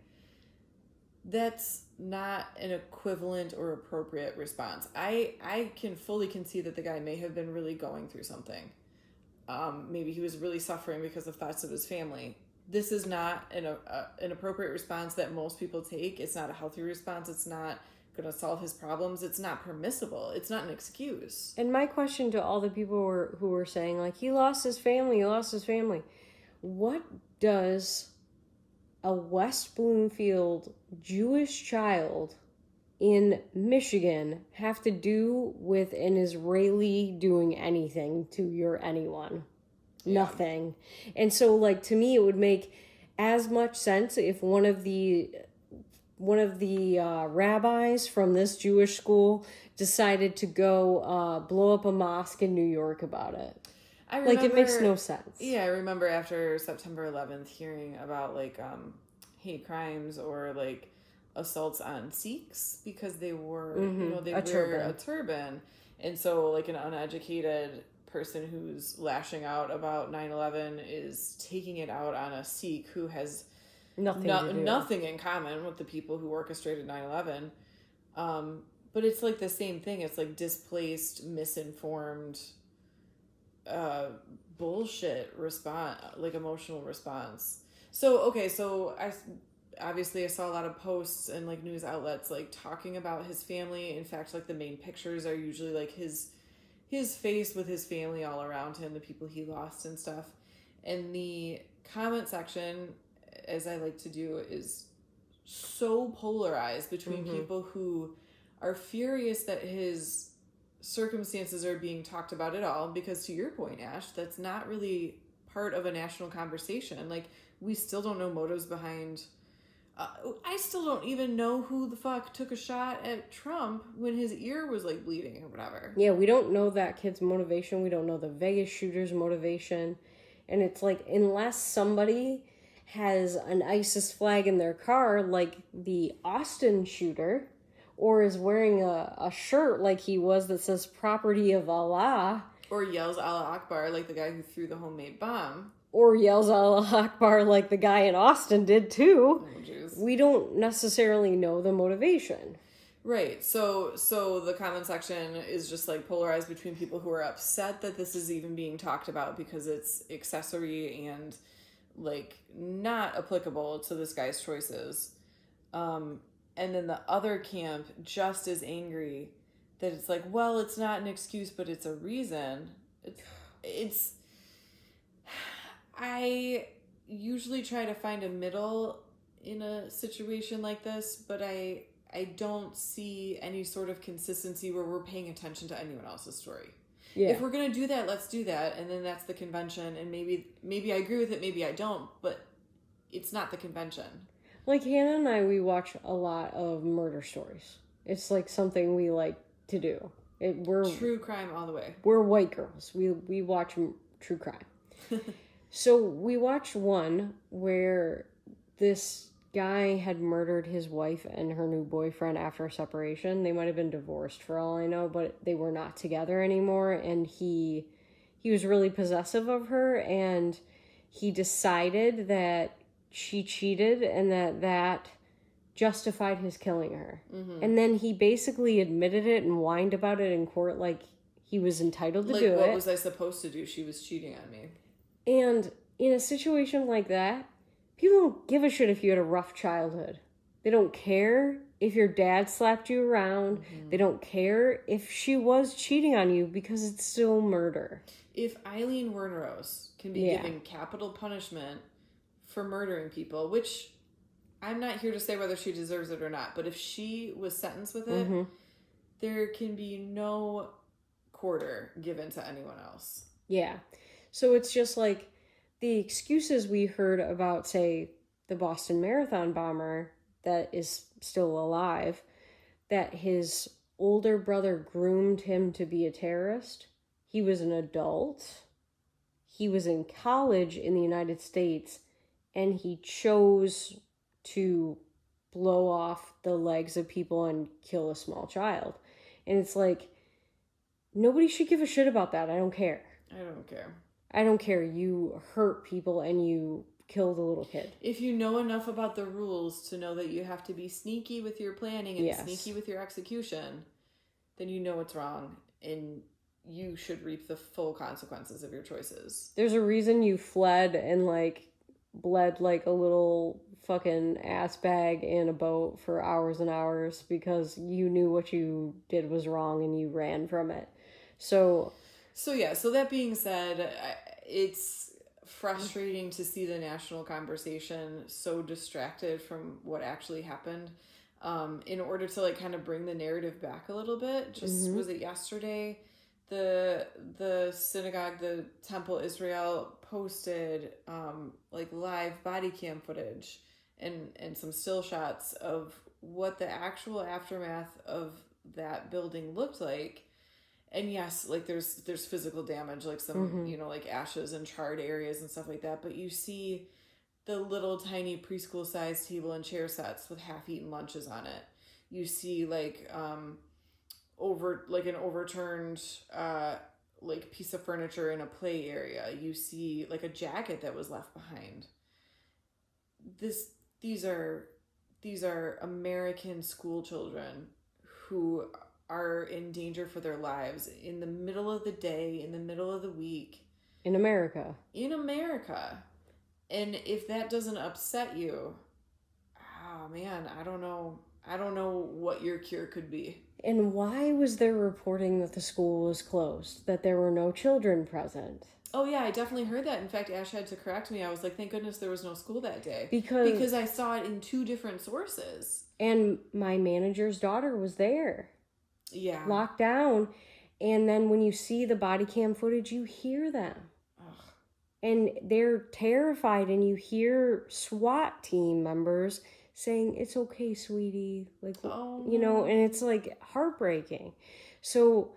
that's not an equivalent or appropriate response. I can fully concede that the guy may have been really going through something. Maybe he was really suffering because of thoughts of his family. This is not an appropriate response that most people take. It's not a healthy response. It's not going to solve his problems. It's not permissible. It's not an excuse. And my question to all the people who were saying, like, he lost his family, what does a West Bloomfield Jewish child in Michigan have to do with an Israeli doing anything to your anyone? Yeah. Nothing. And so, like, to me, it would make as much sense if one of the rabbis from this Jewish school decided to go blow up a mosque in New York about it. It makes no sense. Yeah, I remember after September 11th hearing about like hate crimes or like assaults on Sikhs because they wore they wear a turban, and so like an uneducated person who's lashing out about 9/11 is taking it out on a Sikh who has nothing in common with the people who orchestrated 9/11. But it's like the same thing. It's like displaced, misinformed bullshit response, like emotional response. So I saw a lot of posts and like news outlets like talking about his family. In fact, like the main pictures are usually like his face with his family all around him, the people he lost and stuff. And the comment section, as I like to do, is so polarized between people who are furious that his circumstances are being talked about at all, because to your point, Ash, that's not really part of a national conversation. Like, we still don't know motives behind I still don't even know who the fuck took a shot at Trump when his ear was like bleeding or whatever. Yeah, we don't know that kid's motivation. We don't know the Vegas shooter's motivation. And it's like, unless somebody has an ISIS flag in their car like the Austin shooter, or is wearing a shirt like he was that says property of Allah, Or yells Allah Akbar like the guy who threw the homemade bomb. Or yells Allah Akbar like the guy in Austin did too. Oh, jeez. We don't necessarily know the motivation. Right. So the comment section is just like polarized between people who are upset that this is even being talked about because it's accessory and like not applicable to this guy's choices. And then the other camp just as angry that it's like, well, it's not an excuse, but it's a reason. It's I usually try to find a middle in a situation like this, but I don't see any sort of consistency where we're paying attention to anyone else's story. Yeah. If we're going to do that, let's do that. And then that's the convention. And maybe I agree with it, maybe I don't, but it's not the convention. Like Hannah and I, we watch a lot of murder stories. It's like something we like to do. We're true crime all the way. We're white girls. We watch true crime. So we watched one where this guy had murdered his wife and her new boyfriend after a separation. They might have been divorced for all I know, but they were not together anymore. And he was really possessive of her, and he decided that she cheated and that justified his killing her. Mm-hmm. And then he basically admitted it and whined about it in court like he was entitled to do it. What was I supposed to do? She was cheating on me. And in a situation like that, people don't give a shit if you had a rough childhood. They don't care if your dad slapped you around. Mm-hmm. They don't care if she was cheating on you because it's still murder. If Eileen Werneros can be given capital punishment for murdering people, which I'm not here to say whether she deserves it or not, but if she was sentenced with it, mm-hmm. there can be no quarter given to anyone else. Yeah. So it's just like the excuses we heard about, say, the Boston Marathon bomber that is still alive, that his older brother groomed him to be a terrorist. He was an adult. He was in college in the United States, and he chose to blow off the legs of people and kill a small child. And it's like, nobody should give a shit about that. I don't care. I don't care. You hurt people and you killed a little kid. If you know enough about the rules to know that you have to be sneaky with your planning and sneaky with your execution, then you know it's wrong and you should reap the full consequences of your choices. There's a reason you fled and bled like a little fucking ass bag in a boat for hours and hours because you knew what you did was wrong and you ran from it. So that being said, it's frustrating to see the national conversation so distracted from what actually happened. In order to kind of bring the narrative back a little bit, just was it yesterday? The synagogue, the Temple Israel posted live body cam footage and some still shots of what the actual aftermath of that building looked like. And yes, there's physical damage, some, ashes and charred areas and stuff like that. But you see the little tiny preschool sized table and chair sets with half-eaten lunches on it. You see an overturned piece of furniture in a play area. You see a jacket that was left behind. These are American school children who are in danger for their lives in the middle of the day, in the middle of the week. In America. And if that doesn't upset you, oh man, I don't know what your cure could be. And why was there reporting that the school was closed, that there were no children present? Oh yeah, I definitely heard that. In fact, Ash had to correct me. I was like, thank goodness there was no school that day. Because I saw it in 2 different sources. And my manager's daughter was there. Yeah. Locked down. And then when you see the body cam footage, you hear them. Ugh. And they're terrified, and you hear SWAT team members saying, "It's okay, sweetie." And it's heartbreaking. So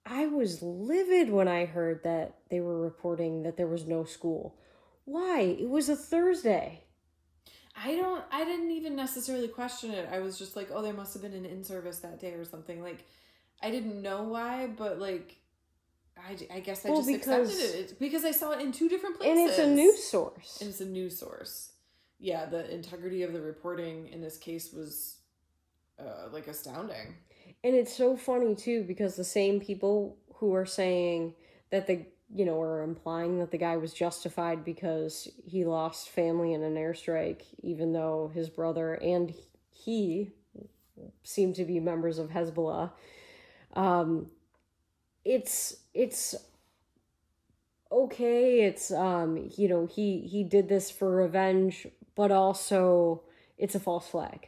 I was livid when I heard that they were reporting that there was no school. Why? It was a Thursday. I didn't even necessarily question it. I was just like, oh, there must have been an in-service that day or something. I didn't know why, but I guess I Well, just accepted it. It's because I saw it in 2 different places. And it's a news source. And it's a news source. Yeah, the integrity of the reporting in this case was like astounding. And it's so funny too, because the same people who are saying that or implying that the guy was justified because he lost family in an airstrike, even though his brother and he seem to be members of Hezbollah. It's okay. It's he did this for revenge, but also it's a false flag.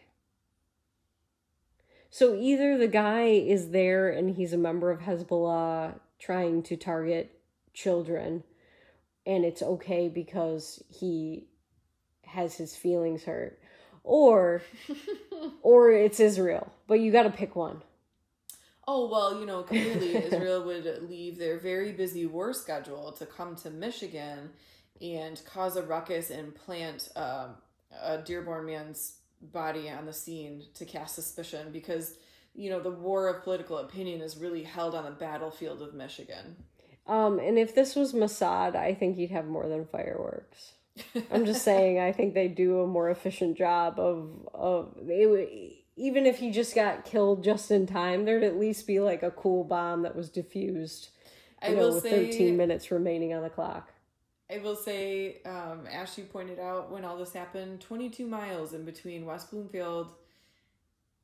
So either the guy is there and he's a member of Hezbollah trying to target children, and it's okay because he has his feelings hurt, or it's Israel. But you got to pick one. Oh, well, clearly Israel would leave their very busy war schedule to come to Michigan and cause a ruckus and plant a Dearborn man's body on the scene to cast suspicion, because the war of political opinion is really held on the battlefield of Michigan. And if this was Mossad, I think you'd have more than fireworks. I'm just saying, I think they do a more efficient job of even if he just got killed just in time, there'd at least be like a cool bomb that was diffused. With 13 minutes remaining on the clock. I will say, as you pointed out, when all this happened, 22 miles in between West Bloomfield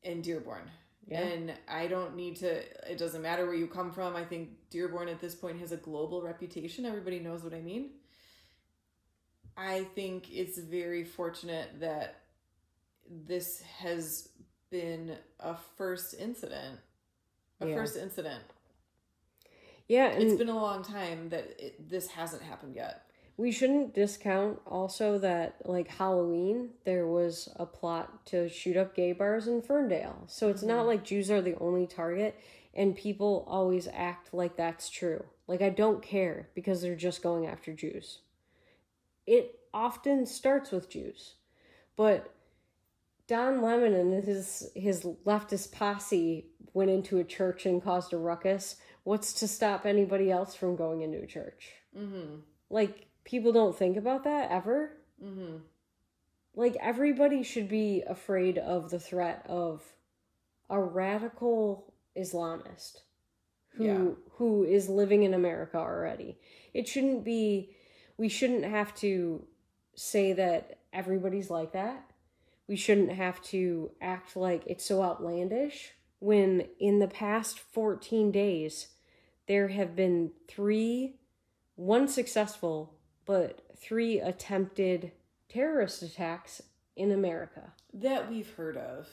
and Dearborn. Yeah. And I don't need to, it doesn't matter where you come from. I think Dearborn at this point has a global reputation. Everybody knows what I mean. I think it's very fortunate that this has been a first incident. First incident. Yeah. And it's been a long time that this hasn't happened yet. We shouldn't discount also that, like, Halloween, there was a plot to shoot up gay bars in Ferndale. So it's not like Jews are the only target, and people always act like that's true. Like, I don't care because they're just going after Jews. It often starts with Jews. But Don Lemon and his leftist posse went into a church and caused a ruckus. What's to stop anybody else from going into a church? Mm-hmm. Like, people don't think about that ever. Mm-hmm. Like, everybody should be afraid of the threat of a radical Islamist who is living in America already. It shouldn't be, we shouldn't have to say that everybody's like that. We shouldn't have to act like it's so outlandish when in the past 14 days, there have been 1 successful, but 3 attempted terrorist attacks in America. That we've heard of.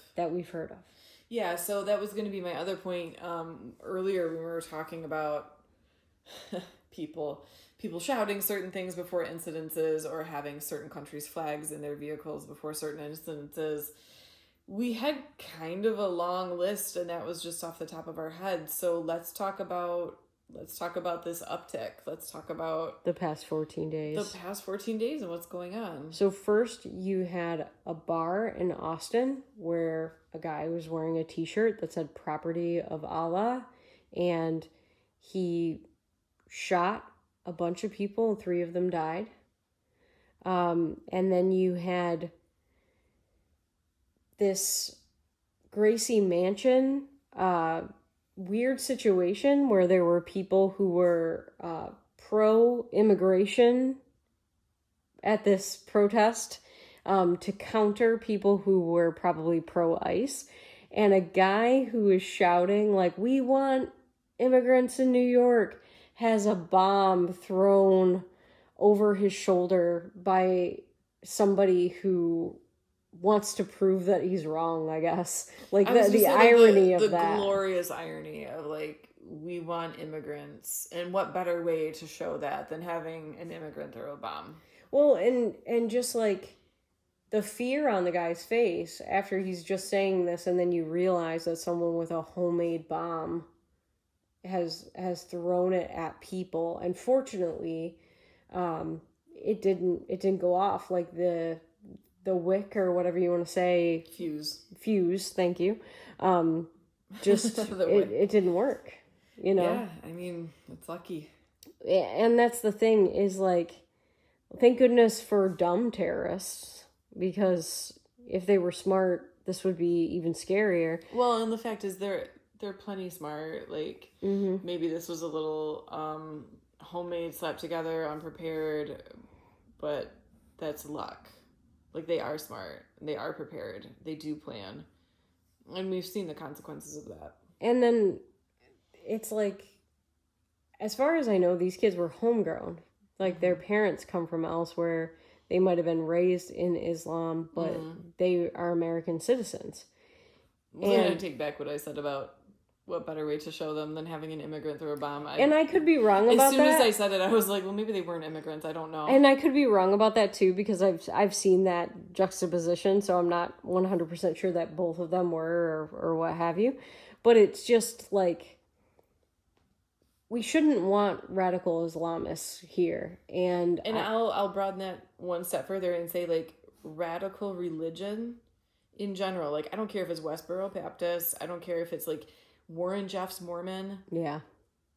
Yeah, so that was going to be my other point. Earlier when we were talking about people shouting certain things before incidences or having certain countries' flags in their vehicles before certain incidences. We had kind of a long list, and that was just off the top of our heads. So let's talk about this uptick. Let's talk about the past 14 days. And what's going on. So first you had a bar in Austin where a guy was wearing a t-shirt that said "Property of Allah," and he shot a bunch of people and 3 of them died. And then you had this Gracie Mansion weird situation where there were people who were pro-immigration at this protest to counter people who were probably pro-ICE. And a guy who is shouting, like, "We want immigrants in New York," has a bomb thrown over his shoulder by somebody who wants to prove that he's wrong, I guess. Like, the irony of that. The glorious irony of, like, we want immigrants. And what better way to show that than having an immigrant throw a bomb? Well, and just, like, the fear on the guy's face after he's just saying this, and then you realize that someone with a homemade bomb has thrown it at people. And fortunately, it didn't go off. Like, the wick, or whatever you want to say, fuse, thank you, just it didn't work. you know? Yeah, I mean, it's lucky. And that's the thing is like, thank goodness for dumb terrorists, because if they were smart, this would be even scarier. Well, and the fact is they're plenty smart. Like, maybe this was a little homemade, slapped together, unprepared, but that's luck. Like, they are smart. They are prepared. They do plan. And we've seen the consequences of that. And then it's like, as far as I know, these kids were homegrown. Like, their parents come from elsewhere. They might have been raised in Islam, but they are American citizens. I'm going to take back what I said about what better way to show them than having an immigrant throw a bomb. And I could be wrong about that. As soon as I said it, I was like, well, maybe they weren't immigrants. I don't know. And I could be wrong about that too, because I've seen that juxtaposition, so I'm not 100% sure that both of them were or what have you. But it's just like, we shouldn't want radical Islamists here. And I'll broaden that one step further and say, like, radical religion in general. Like, I don't care if it's Westboro Baptist. I don't care if it's like Warren Jeff's Mormon. Yeah.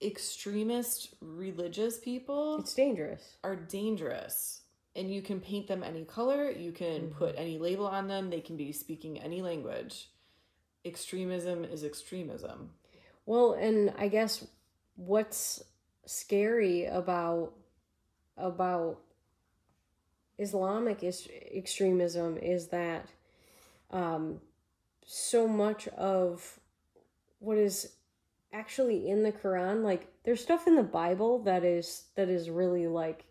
Extremist religious people, it's dangerous. Are dangerous. And you can paint them any color. You can put any label on them. They can be speaking any language. Extremism is extremism. Well, and I guess what's scary about Islamic extremism is that so much of what is actually in the Quran, like, there's stuff in the Bible that is really like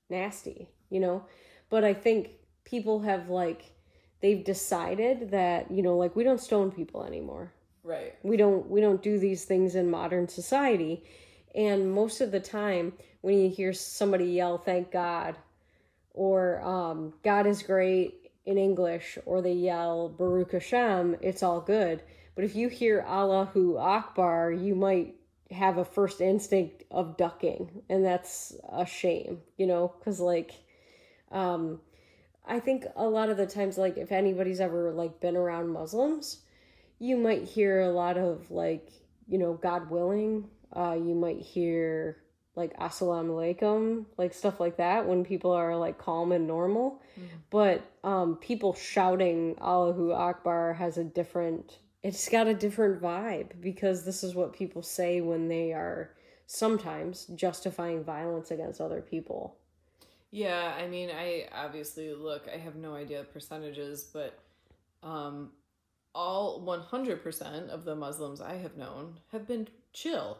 nasty, you know? But I think people have, like, they've decided that, you know, like, we don't stone people anymore. Right. We don't do these things in modern society. And most of the time when you hear somebody yell, "Thank God," or "God is great" in English, or they yell "Baruch Hashem," it's all good. But if you hear Allahu Akbar, you might have a first instinct of ducking, and that's a shame, you know, because, like, I think a lot of the times, like, if anybody's ever, like, been around Muslims, you might hear a lot of, like, you know, God willing, you might hear, like, assalamu alaikum, like, stuff like that when people are, like, calm and normal. But people shouting Allahu Akbar it's got a different vibe, because this is what people say when they are sometimes justifying violence against other people. Yeah, I mean, I obviously, look, I have no idea percentages, but all 100% of the Muslims I have known have been chill.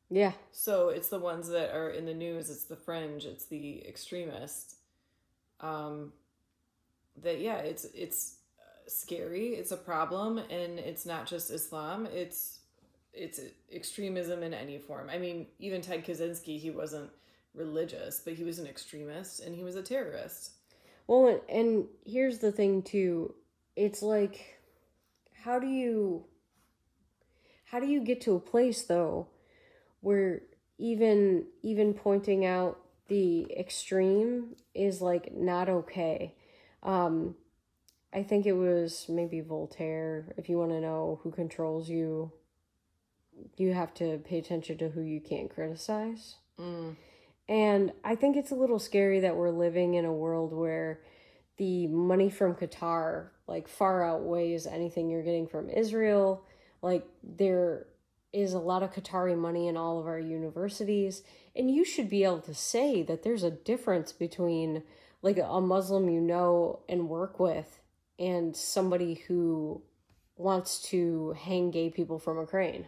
Yeah. So it's the ones that are in the news, it's the fringe, it's the extremists. That, yeah, it's scary, it's a problem, and it's not just Islam, it's extremism in any form. I mean, even Ted Kaczynski, he wasn't religious, but he was an extremist and he was a terrorist. Well, and here's the thing too, it's like, how do you get to a place though where even pointing out the extreme is, like, not okay? I think it was maybe Voltaire, if you want to know who controls you, you have to pay attention to who you can't criticize. And I think it's a little scary that we're living in a world where the money from Qatar, like, far outweighs anything you're getting from Israel. Like, there is a lot of Qatari money in all of our universities, and you should be able to say that there's a difference between, like, a Muslim you know and work with and somebody who wants to hang gay people from a crane.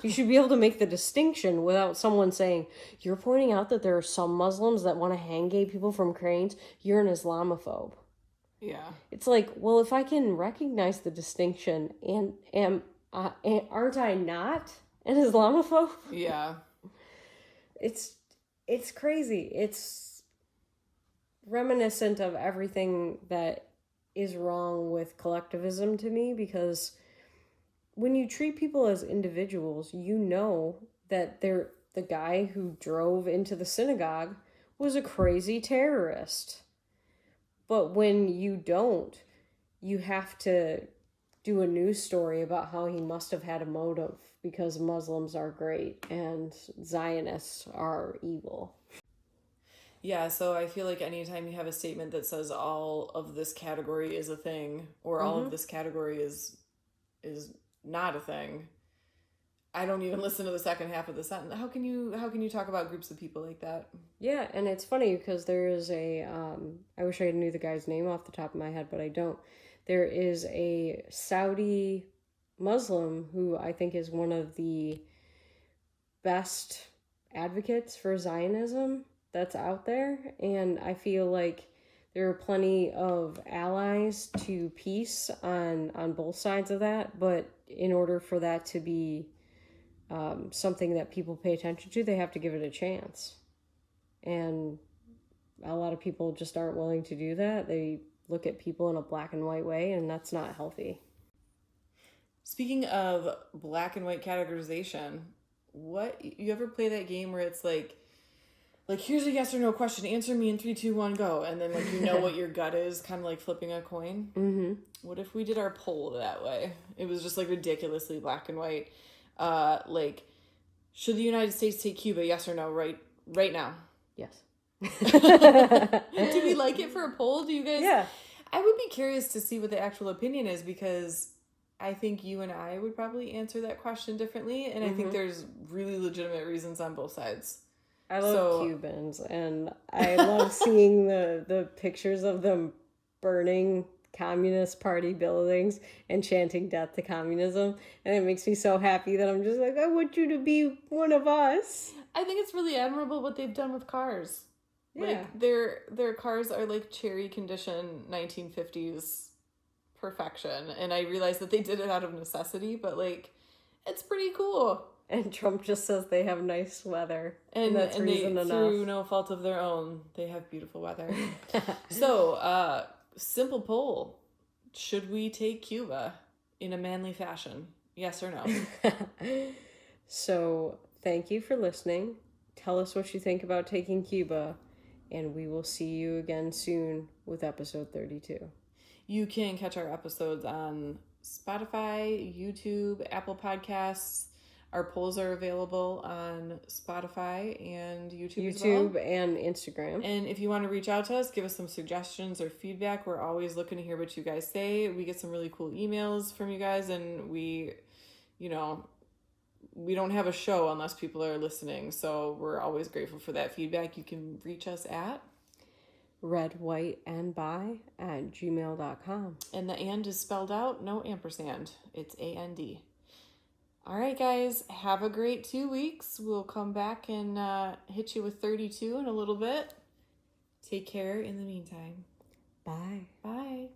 You should be able to make the distinction without someone saying, "You're pointing out that there are some Muslims that want to hang gay people from cranes. You're an Islamophobe." Yeah. It's like, well, if I can recognize the distinction, and aren't I not an Islamophobe? Yeah. It's crazy. It's reminiscent of everything that is wrong with collectivism to me, because when you treat people as individuals, you know that the guy who drove into the synagogue was a crazy terrorist. But when you don't, you have to do a news story about how he must have had a motive because Muslims are great and Zionists are evil. Yeah, so I feel like anytime you have a statement that says all of this category is a thing or all of this category is not a thing, I don't even listen to the second half of the sentence. How can you talk about groups of people like that? Yeah, and it's funny because there is a I wish I knew the guy's name off the top of my head, but I don't. There is a Saudi Muslim who I think is one of the best advocates for Zionism that's out there, and I feel like there are plenty of allies to peace on both sides of that, but in order for that to be something that people pay attention to, they have to give it a chance. And a lot of people just aren't willing to do that. They look at people in a black and white way, and that's not healthy. Speaking of black and white categorization, you ever play that game where it's like here's a yes or no question, answer me in 3, 2, 1, go, and then what your gut is, kind of like flipping a coin? Mm-hmm. What if we did our poll that way? It was just ridiculously black and white. Should the United States take Cuba, yes or no, right now? Yes. Do we like it for a poll? Do you guys? Yeah. I would be curious to see what the actual opinion is, because I think you and I would probably answer that question differently, and I think there's really legitimate reasons on both sides. I love Cubans, and I love seeing the pictures of them burning Communist Party buildings and chanting death to communism, and it makes me so happy that I'm just I want you to be one of us. I think it's really admirable what they've done with cars. Yeah. Their cars are cherry condition 1950s perfection, and I realize that they did it out of necessity, but it's pretty cool. And Trump just says they have nice weather, and that's reason enough. Through no fault of their own, they have beautiful weather. So, simple poll: should we take Cuba in a manly fashion? Yes or no? So, thank you for listening. Tell us what you think about taking Cuba, and we will see you again soon with episode 32. You can catch our episodes on Spotify, YouTube, Apple Podcasts. Our polls are available on Spotify and YouTube as well. And Instagram. And if you want to reach out to us, give us some suggestions or feedback. We're always looking to hear what you guys say. We get some really cool emails from you guys, and we don't have a show unless people are listening. So we're always grateful for that feedback. You can reach us at redwhiteandbi@gmail.com. And the and is spelled out, no ampersand. It's AND. All right, guys, have a great 2 weeks. We'll come back and hit you with 32 in a little bit. Take care in the meantime. Bye. Bye.